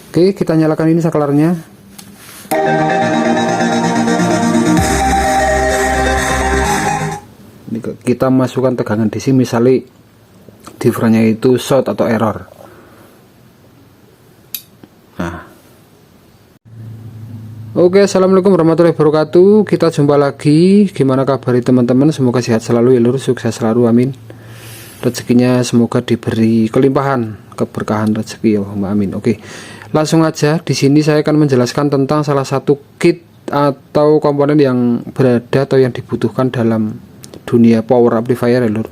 Oke, kita nyalakan ini saklarnya. Ini kita masukkan tegangan DC, misalnya differentnya itu short atau error. Nah, oke, assalamualaikum warahmatullahi wabarakatuh. Kita jumpa lagi. Gimana kabar teman-teman? Semoga sehat selalu ya lur, sukses selalu, amin. Rezekinya semoga diberi kelimpahan, keberkahan rezeki ya Allahumma amin. Oke, langsung aja. Di sini saya akan menjelaskan tentang salah satu kit atau komponen yang berada atau yang dibutuhkan dalam dunia power amplifier ya lur.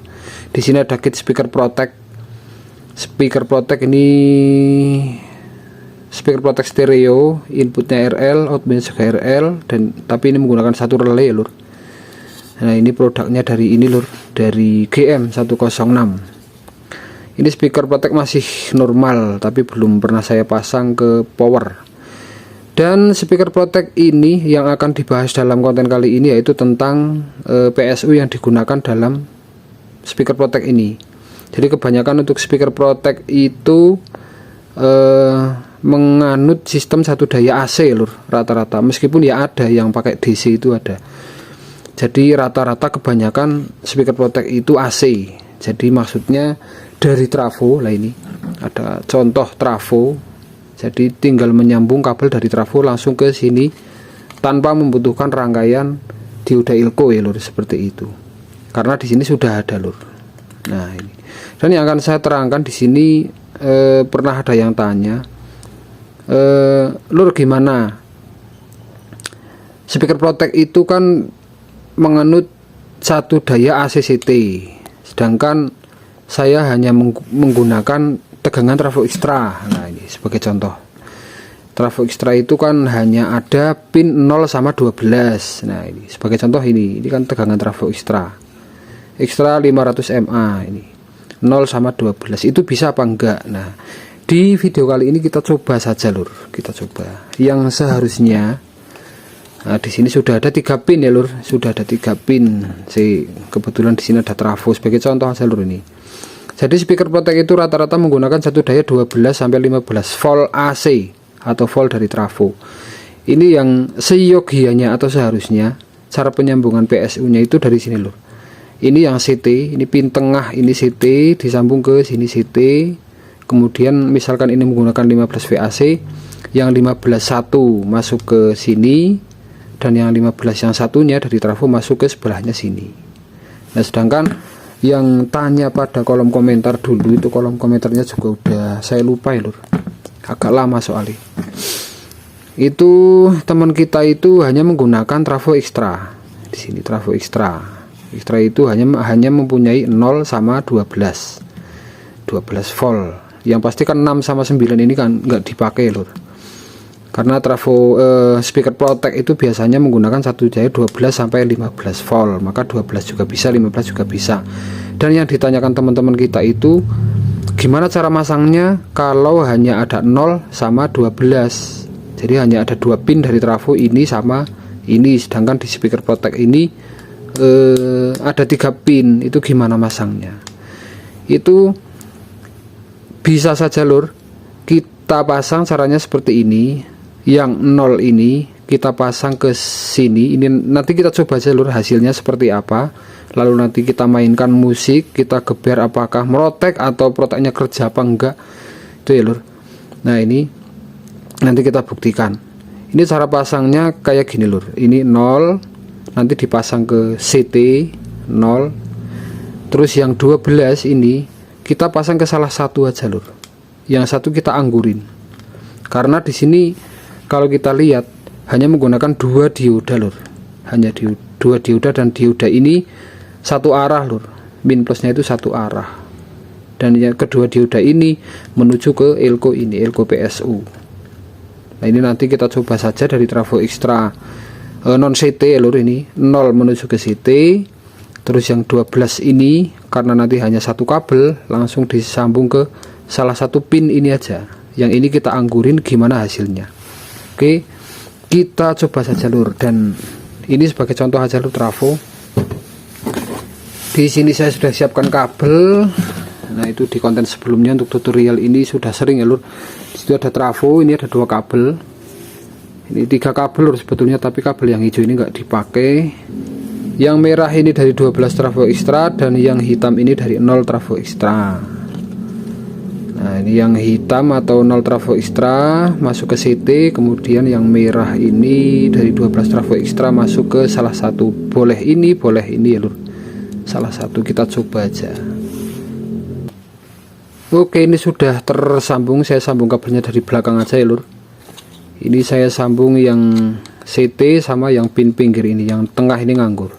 Di sini ada kit speaker protect. Speaker protect ini speaker protect stereo, inputnya RL, outputnya juga RL, dan tapi ini menggunakan satu relay ya lur. Nah, ini produknya dari ini lur, dari GM106. Ini speaker protect masih normal, tapi belum pernah saya pasang ke power. Dan speaker protect ini yang akan dibahas dalam konten kali ini yaitu tentang PSU yang digunakan dalam speaker protect ini. Jadi kebanyakan untuk speaker protect itu menganut sistem satu daya AC lur, rata-rata. Meskipun ya ada yang pakai DC itu ada. Jadi rata-rata kebanyakan speaker protect itu AC. Jadi maksudnya dari trafo, lah ini ada contoh trafo. Jadi tinggal menyambung kabel dari trafo langsung ke sini tanpa membutuhkan rangkaian dioda ilko ya lur, seperti itu. Karena di sini sudah ada lur. Nah ini. Dan yang akan saya terangkan di sini pernah ada yang tanya, lur gimana? Speaker protect itu kan menganut satu daya ACCT, sedangkan saya hanya menggunakan tegangan trafo ekstra. Nah ini sebagai contoh, trafo ekstra itu kan hanya ada pin 0 sama 12. Nah ini sebagai contoh, ini kan tegangan trafo ekstra 500 MA, ini 0 sama 12 itu bisa apa enggak. Nah di video kali ini kita coba saja lur, kita coba yang seharusnya. Nah, di sini sudah ada 3 pin ya lur, sudah ada 3 pin. Kebetulan di sini ada trafo sebagai contoh aja lur ini. Jadi speaker protect itu rata-rata menggunakan satu daya 12 sampai 15 volt AC atau volt dari trafo. Ini yang seyogianya atau seharusnya cara penyambungan PSU-nya itu dari sini lur. Ini yang CT, ini pin tengah ini CT disambung ke sini CT. Kemudian misalkan ini menggunakan 15 VAC, yang 15 satu masuk ke sini, dan yang 15 yang satunya dari trafo masuk ke sebelahnya sini. Nah sedangkan yang tanya pada kolom komentar dulu itu, kolom komentarnya juga udah saya lupa ya lur, agak lama soalnya. Itu teman kita itu hanya menggunakan trafo ekstra. Di sini trafo ekstra itu hanya mempunyai 0 sama 12 volt. Yang pasti kan 6 sama 9 ini kan nggak dipakai lur. Karena trafo speaker protect itu biasanya menggunakan satu daya 12 sampai 15 volt, maka 12 juga bisa, 15 juga bisa. Dan yang ditanyakan teman-teman kita itu gimana cara masangnya kalau hanya ada 0 sama 12. Jadi hanya ada 2 pin dari trafo ini sama ini, sedangkan di speaker protect ini ada 3 pin. Itu gimana masangnya? Itu bisa saja lur, kita pasang caranya seperti ini. Yang 0 ini kita pasang ke sini. Ini nanti kita coba aja lur hasilnya seperti apa. Lalu nanti kita mainkan musik, kita geber apakah merotek atau proteknya kerja apa enggak. Itu ya lur. Nah ini nanti kita buktikan. Ini cara pasangnya kayak gini lur. Ini 0, nanti dipasang ke CT 0. Terus yang 12 ini kita pasang ke salah satu aja lur. Yang satu kita anggurin. Karena di sini kalau kita lihat hanya menggunakan 2 dioda lur, hanya 2 dioda, dan dioda ini satu arah lur, min plusnya itu satu arah, dan yang kedua dioda ini menuju ke elko ini, elko PSU. Nah ini nanti kita coba saja dari trafo ekstra non CT lur, ini 0 menuju ke CT. Terus yang 12 ini karena nanti hanya satu kabel langsung disambung ke salah satu pin ini aja. Yang ini kita anggurin, gimana hasilnya. Oke, kita coba saja lur. Dan ini sebagai contoh aja lur trafo. Di sini saya sudah siapkan kabel. Nah itu di konten sebelumnya untuk tutorial ini sudah sering ya lur. Disitu ada trafo, ini ada 2 kabel, ini 3 kabel lur sebetulnya, tapi kabel yang hijau ini enggak dipakai. Yang merah ini dari 12 trafo ekstra, dan yang hitam ini dari 0 trafo ekstra. Nah ini yang hitam atau 0 trafo ekstra masuk ke CT, kemudian yang merah ini dari 12 trafo ekstra masuk ke salah satu. Boleh ini ya lur, salah satu, kita coba aja. Oke, ini sudah tersambung. Saya sambung kabelnya dari belakang aja ya lur. Ini saya sambung yang CT sama yang pin pinggir ini, yang tengah ini nganggur.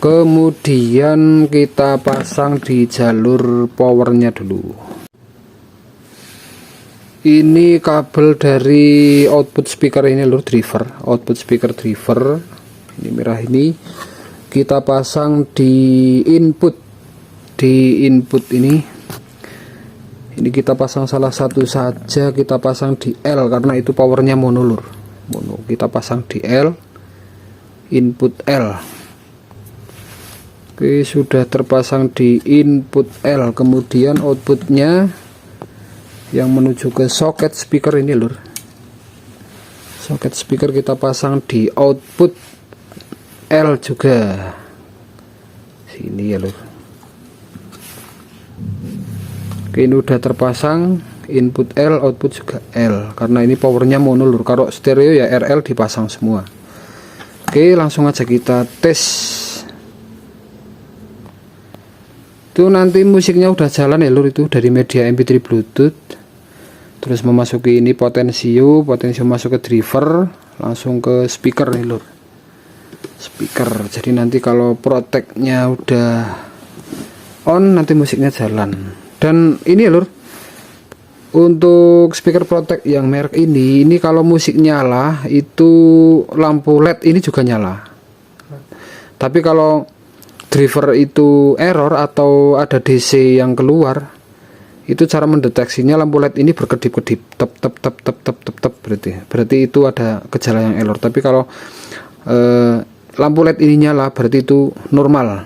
Kemudian kita pasang di jalur powernya dulu. Ini kabel dari output speaker ini lur, driver, output speaker driver. Ini merah ini kita pasang di input. Di input ini kita pasang salah satu saja, kita pasang di L karena itu powernya mono lur. Mono, kita pasang di L, input L. Oke, sudah terpasang di input L. Kemudian outputnya yang menuju ke soket speaker ini lur, soket speaker kita pasang di output L juga, sini ya lur. Oke, ini udah terpasang input L, output juga L, karena ini powernya mono lur. Kalau stereo ya RL dipasang semua. Oke, langsung aja kita tes. Itu nanti musiknya udah jalan ya lur, itu dari media MP3 Bluetooth. Terus memasuki ini potensio masuk ke driver, langsung ke speaker nih lur, speaker. Jadi nanti kalau protectnya udah on, nanti musiknya jalan. Dan ini ya lur, untuk speaker protect yang merek ini kalau musik nyala itu lampu LED ini juga nyala. Tapi kalau driver itu error atau ada DC yang keluar, itu cara mendeteksinya lampu LED ini berkedip-kedip, tep, berarti itu ada gejala yang error. Tapi kalau lampu LED ini nyala, berarti itu normal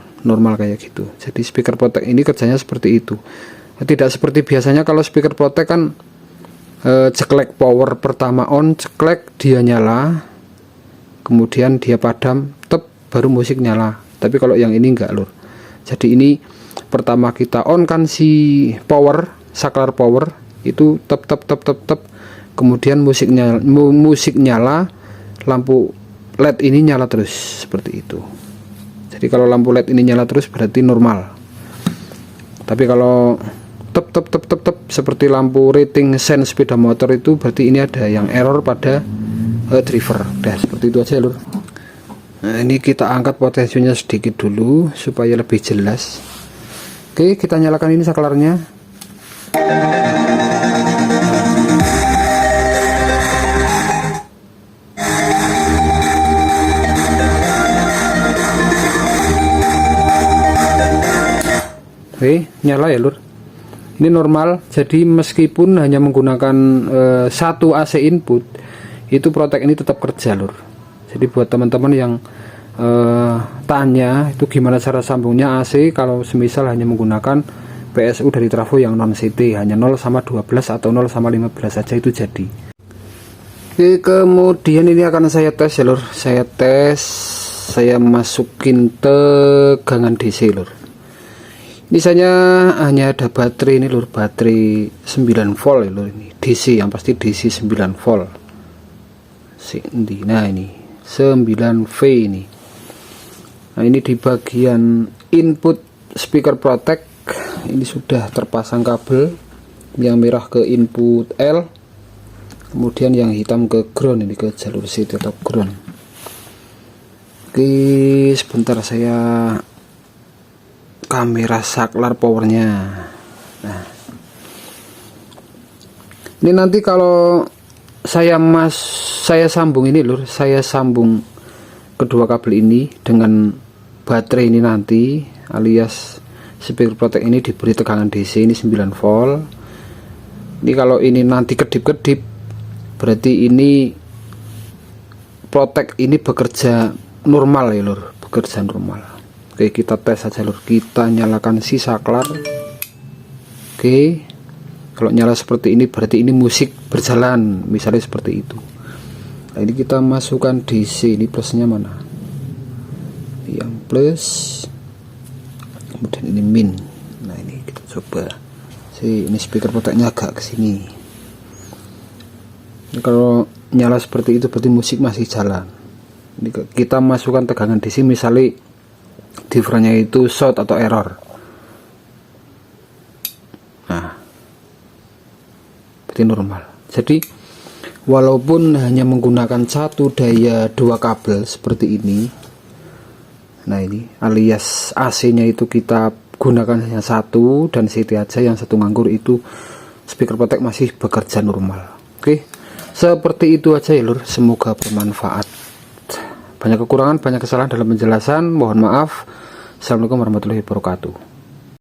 kayak gitu. Jadi speaker protect ini kerjanya seperti itu. Tidak seperti biasanya kalau speaker protect kan ceklek power pertama on, ceklek dia nyala, kemudian dia padam, baru musik nyala. Tapi kalau yang ini enggak lur. Jadi ini pertama kita on kan si power, saklar power itu tep, kemudian musik nyala, lampu LED ini nyala terus, seperti itu. Jadi kalau lampu LED ini nyala terus berarti normal. Tapi kalau tep seperti lampu rating sense sepeda motor itu berarti ini ada yang error pada driver. Udah seperti itu aja lur. Nah, ini kita angkat potensinya sedikit dulu supaya lebih jelas. Oke, kita nyalakan ini saklarnya. Oke, nyala ya lur. Ini normal. Jadi meskipun hanya menggunakan satu AC input, itu protect ini tetap kerja lur. Jadi buat teman-teman yang tanya itu gimana cara sambungnya AC kalau semisal hanya menggunakan PSU dari trafo yang non CT, hanya 0 sama 12 atau 0 sama 15 saja itu jadi. Oke, kemudian ini akan saya tes ya lur. Saya masukin tegangan DC lur. Ini saya hanya ada baterai ini lur, baterai 9 volt ya lur, ini DC, yang pasti DC 9 volt. Nah ini 9V ini. Nah ini di bagian input speaker protect ini sudah terpasang kabel, yang merah ke input L, kemudian yang hitam ke ground, ini ke jalur CT atau ground. Oke, sebentar saya kamera saklar powernya. Nah ini nanti kalau saya sambung ini lur, saya sambung kedua kabel ini dengan baterai ini nanti, alias speaker protect ini diberi tegangan DC ini 9 volt. Ini kalau ini nanti kedip-kedip berarti ini protect ini bekerja normal ya lur, bekerja normal. Oke, kita tes saja lur. Kita nyalakan si saklar. Oke, kalau nyala seperti ini berarti ini musik berjalan, misalnya seperti itu. Nah, ini kita masukkan DC, ini plusnya mana, yang plus, kemudian ini min. Nah, ini kita coba sih, ini speaker protectnya agak kesini. Ini kalau nyala seperti itu berarti musik masih jalan. Ini kita masukkan tegangan DC, misalnya differentnya itu short atau error. Nah, berarti normal. Jadi walaupun hanya menggunakan satu daya dua kabel seperti ini, nah ini alias AC nya itu kita gunakan hanya satu dan CT aja, yang satu nganggur, itu speaker protect masih bekerja normal. Oke, seperti itu aja ya lur, semoga bermanfaat. Banyak kekurangan, banyak kesalahan dalam penjelasan, mohon maaf. Assalamualaikum warahmatullahi wabarakatuh.